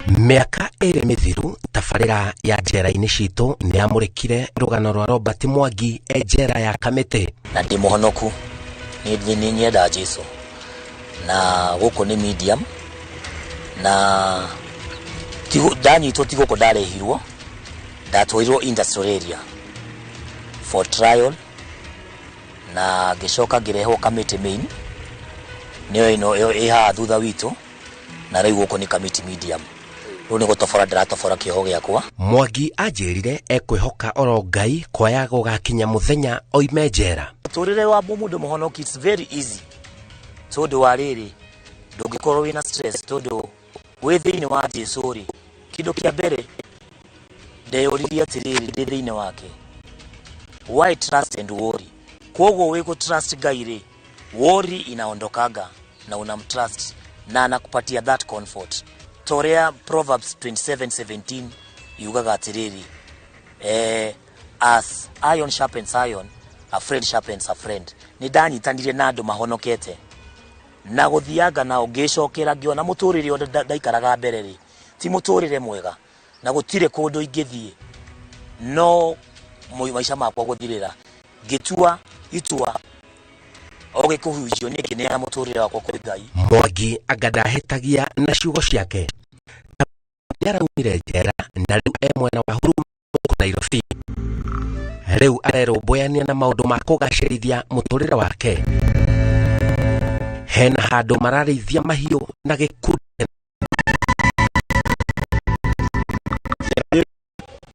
Miaka ere mithiru tafarira ya njera-ini citu ni amurikire rugano rwa Robert Mwangi njera ya Kamiti. Na ndi muhonoku ni nyenda Jesu na guku ni medium na ndanyitwo ti guku ndarehirwo ndatwirirwo industrial area for trial na gicoka ngirehwo Kamiti main niyo ino iha thutha witu na riu guku ni Kamiti medium runi gutofora ndiratofora kiho giakwa. Mwangi anjirire ekwihoka oro Ngai kwaya gugakinya muthenya oime njera. Turire wa mundu muhonoki it's very easy tondu wariri ndungikorwo wina stress tondu wi thiini wa Jesu ri kindu kia mbere ndeyuririe atiriri ndi thiini wake why trust and worry kogo we ku trust Ngai ri worry inaondokanga na unamtrust na anakupatia that comfort. Torea Proverbs 27:17 yugaga atiriri as iron sharpens iron, a friend sharpens a friend. Ni danyitanire na andu mahonokete na guthianga na ungicokera ngiona muturire o ndaikaraga mbere ri ti muturire mwega na gutire kundu ingithie no maisha makwa guthirira gitua itua ogikuhujio ni kinea muturire wakwa kuri Ngai. Mwangi agadahitagia na ciugo ciake yaraumire njera na riu mwena wa Huruma Nairobi. Riu arerũmbũyania na maundu ma kugacirithia muturire wake. Hena handu mararithia mahiu na gikundi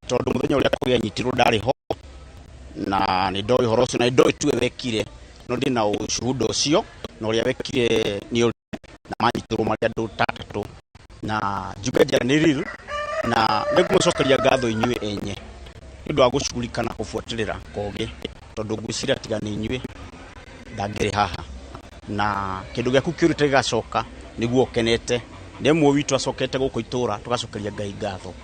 tondu muthenya uria kugia nyitirwo ndari ho na ni ndoi horo ucio na ndoi tu wekire no ndina ushuhuda ucio na uria wekire ni na manyitirwo mari andu tatatu na juga njera ni real na nigucokeria ngatho inyue enye ndu wa gucugurikana kufuatirira koge tondu ngwicira tiga ni inyue ndangire haha na kindu giaku kiurite gigacoka niguo kenete ndemwe witu acokete guku itura tugacokeria Ngai ngatho.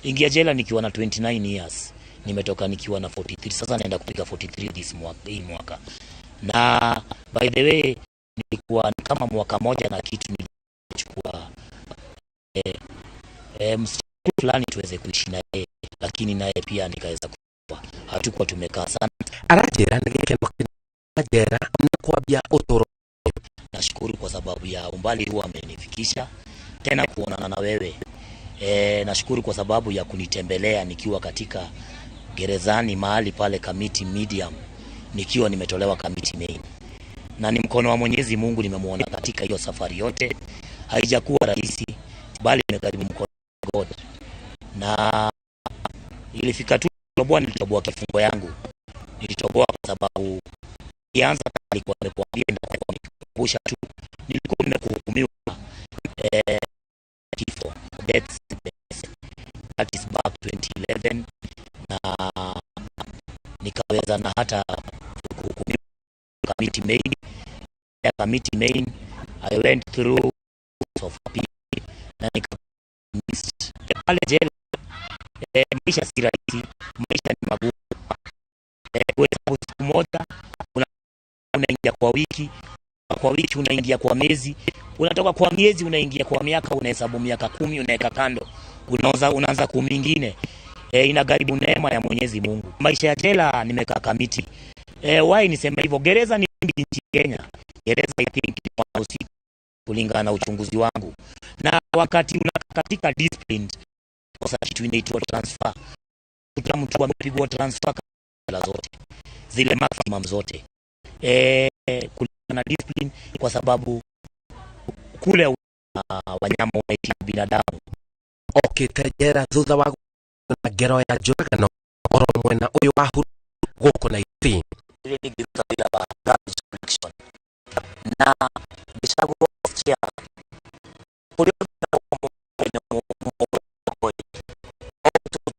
Ingia jela nikiwa na 29 years, nimetoka nikiwa na 43, sasa naenda kupiga 43 this mwaka. Na by the way nilikuwa kama mwaka moja na kitu nilichukua msichana fulani tuweze kuishi naye, lakini naye pia nikaweza kufa. Hatukuwa tumekaa sana. Arajera nigekeno ajera na kwambia utoro. Nashukuru kwa sababu ya umbali huu amenifikisha tena kuonana na wewe. Nashukuru kwa sababu ya kunitembelea nikiwa katika gerezani mahali pale Kamiti medium, nikiwa nimetolewa Kamiti main. Na ni mkono wa Mwenyezi Mungu nimemuona katika hiyo safari yote. Haijakuwa rahisi bali nimekaribu mkono wa God. Na ilifika tu nilitoboa kifungo yangu. Nilitoboa kwa sababu kianza alikuwa amekuambia ndio kukumbusha tu nilikuwa nimekuhukumiwa kifo death that is back 2011 na nikaweza na hata kuhukumiwa Kamiti main I went through of appeal na nikamist pale jela. Maisha si rahisi, maisha ni magumu. Kwa siku moja unaingia kwa wiki unaingia kwa miezi, unatoka kwa miezi unaingia kwa miaka, unahesabu miaka 10 unaweka kando, unaanza kumingine. Inagharibu neema ya Mwenyezi Mungu. Maisha ya jela nimekaa Kamiti. Why niseme hivyo? Gereza ni nchi Kenya. Gereza I think ni kulingana na uchunguzi wangu. Na wakati unakaa katika discipline kwa kitu inaitwa transfer. Kama mtu amepigwa transfer kala zote zile maximum zote. Kulingana na discipline kwa sababu kule wanyama wanaishi binadamu. Okitejera thutha wa ngero ya njuragano oro mwena uyu wa Huruma guku Nairobi na bishago chia kule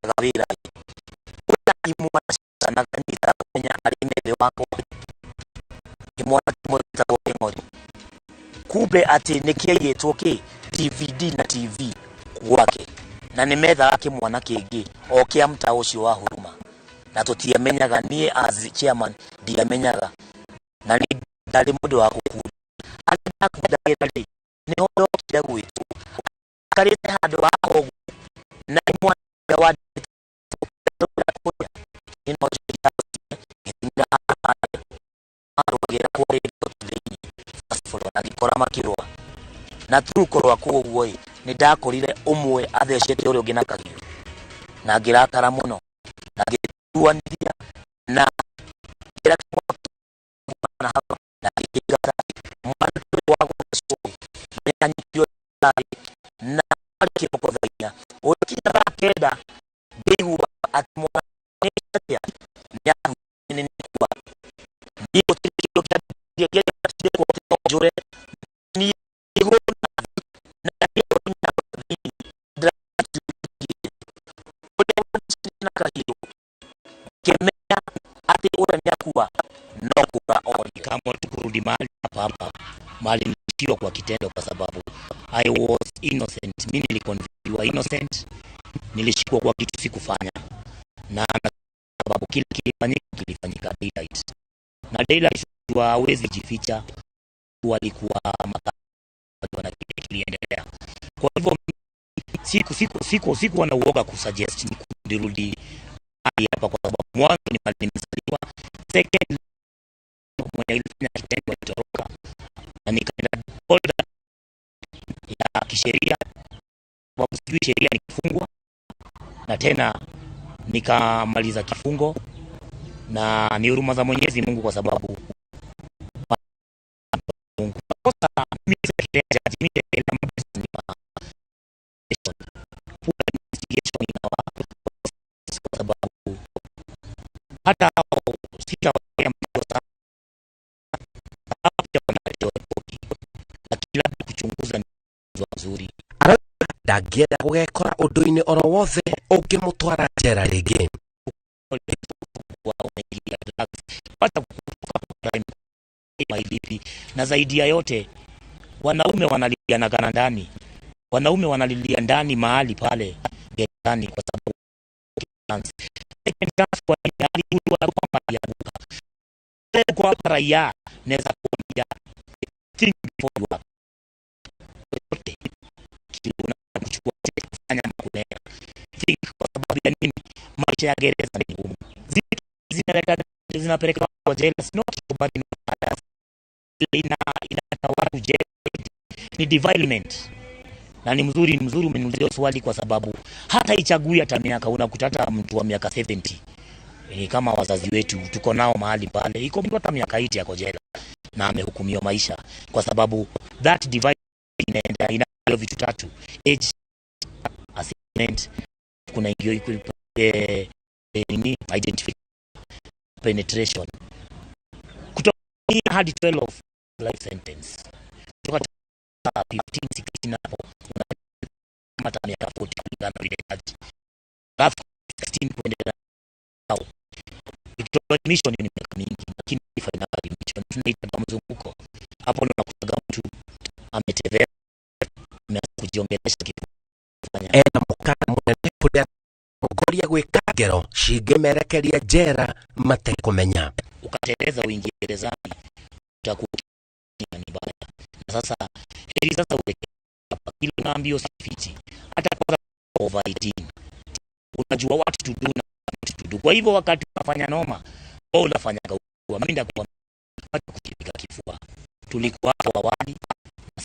gavira kuna sana kanisa kwenye alimebe wako kimwana kimota ngori kube ati nikiye toke DVD na TV kwake na nimetha yake mwana kenge okia mta ucio wa Huruma na tutiamenyaga nie as chairman ndiamenyaga na ni ndari mundu wa gukuru anda kudagira ni hondo kire gwitu karite handu wako na mwana wa kuya ino nda arugera kwa thini fasfolo agikora makirwa na turukorwa kuguo ni ndakorire umwe athecete uri ungi na kagiu na ngirakara muno na ngituanithia na kira na hapa na kigata mwana wako na nyitio na kipokodhaia ukira kenda bihu atmona ya ni kwa ndio kile kile kwa jure ni na kemea ati ule nyakuwa nokuka oli kama tukurudi mahali nilishindwa kwa kitendo kwa sababu I was innocent. Mimi nilikonviwa innocent, nilishikwa kwa kitu sikufanya, na sababu kile kilifanyika daylight, na daylight hawezi jificha, walikuwa makao na kile kiliendelea. Kwa hivyo siku wanauoga kusuggest nirudi hapa kwa sababu mwanzo ni mali nimezaliwa, second mwenye ilifanya kitendo kitoroka na nikaenda folder ya kisheria kwa sababu sheria ni kufungwa, na tena nikamaliza kifungo, na ni huruma za Mwenyezi Mungu kwa sababu Mungu kosa mimi sekretari mimi kwa sababu hata sita kila kuchunguza ni nzuri ndagienda gugekora undu-ini oro wothe ungimutwara njera ringi na zaidi ya yote wanaume wanaliliana ndani, wanaume wanalilia ndani mahali pale ndani kwa sababu kwa raia naweza kuambia think before you act. Kuchukua kufanya makulea think, kwa sababu ya nini? Maisha ya gereza ni ngumu, zinapeleka kwa jela, not bad in others, inatawala jela ni development. Na ni mzuri umeniulizia swali kwa sababu hata ichagui hata miaka, unakutata mtu wa miaka 70 kama wazazi wetu tuko nao mahali pale, iko mtu hata miaka 80 yako jela na amehukumiwa maisha, kwa sababu that divide ina vitu tatu: age, assessment, kuna ni identification, penetration. Kutoka hadi 12 life sentence, kutoka 15 16 hapo kama miaka 40 kulingana na idadi, alafu 16 kuendelea au Victoria mission ni miaka mingi, lakini final mission tunaita kama mzunguko. Hapo ndo nakuta mtu ametevea kujiongelesha kitu kufanya mukana munene kuria goria gwikagero cingimerekeria njera matekumenya ukateleza uingerezani utakuwa ni mbaya. Na sasa ili sasa ile naambia usifiti hata kwa over 18 unajua what to do na what to do. Kwa hivyo wakati unafanya noma au unafanya kwa mimi ndakuwa kukipiga kifua, tulikuwa hapo awali.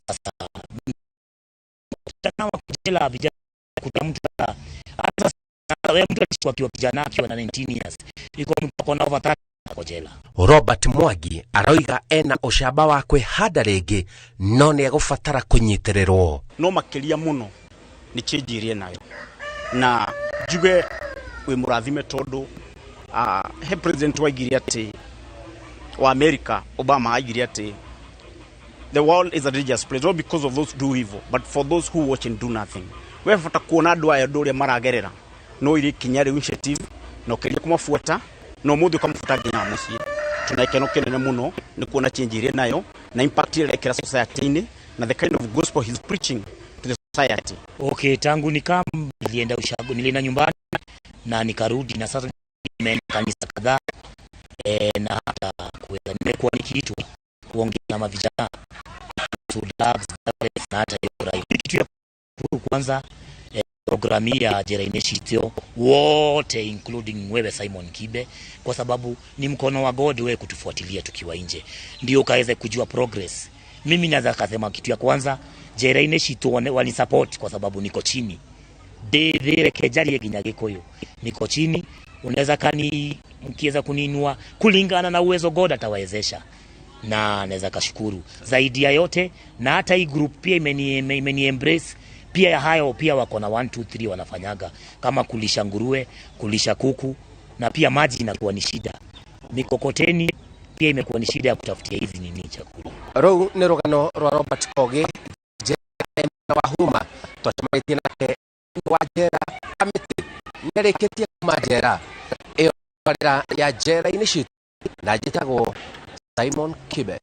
Sasa kama kujela vijana kutamtu hata wewe mtu akiwa kijana akiwa na 19 years iko mtu na over 30 kwa jela. Robert Mwangi aroiga ena ushamba wa kwihanda ringi no ni agufatara kunyitirerwo no makiria muno ni chinjirie nayo na juge we murathime tondu he president wa Igiriati wa America Obama agiri ati the world is a dangerous place, not because of those who do evil, but for those who watch and do nothing. We fata kuona andu aya nduria maragerera no iri kinyari initiative no kiria kumafuata no muthu kamafuata nginya mucii. Tunaikeno kenene muno ni kuona change ire nayo na impact ile kila society na the kind of gospel he's preaching to the society. Okay, tangu nikam nilienda ushago, nilienda nyumbani na nikarudi, na sasa nimeenda kanisa kadhaa na hata kuweza nimekuwa nikiitwa kuongea na vijana to love na hata hiyo kitu ya kwanza programu ya Njera-inĩ Citũ wote including wewe Simon Kibe, kwa sababu ni mkono wa God wewe kutufuatilia tukiwa nje ndio kaweze kujua progress. Mimi naweza kusema kitu ya kwanza, Njera-inĩ Citũ wani support kwa sababu niko chini de kejarie ginya Gikuyu, niko chini. Unaweza mkiweza kuninua kulingana na uwezo God atawezesha, na naweza kashukuru zaidi ya yote. Na hata hii group pia imeni embrace pia ya hayo, pia wako na 1 2 3 wanafanyaga kama kulisha nguruwe, kulisha kuku, na pia maji inakuwa ni shida. Mikokoteni pia imekuwa ni shida ya kutafutia hizi nini chakula. Rou ni rugano rwa Robert Kogi Njera wa Huruma twacemanitie nake wa Njera Kamiti nĩarĩkĩtie kuma Njera ĩyo ya Njera-inĩ Citũ na njĩtagwo Simon Kibe.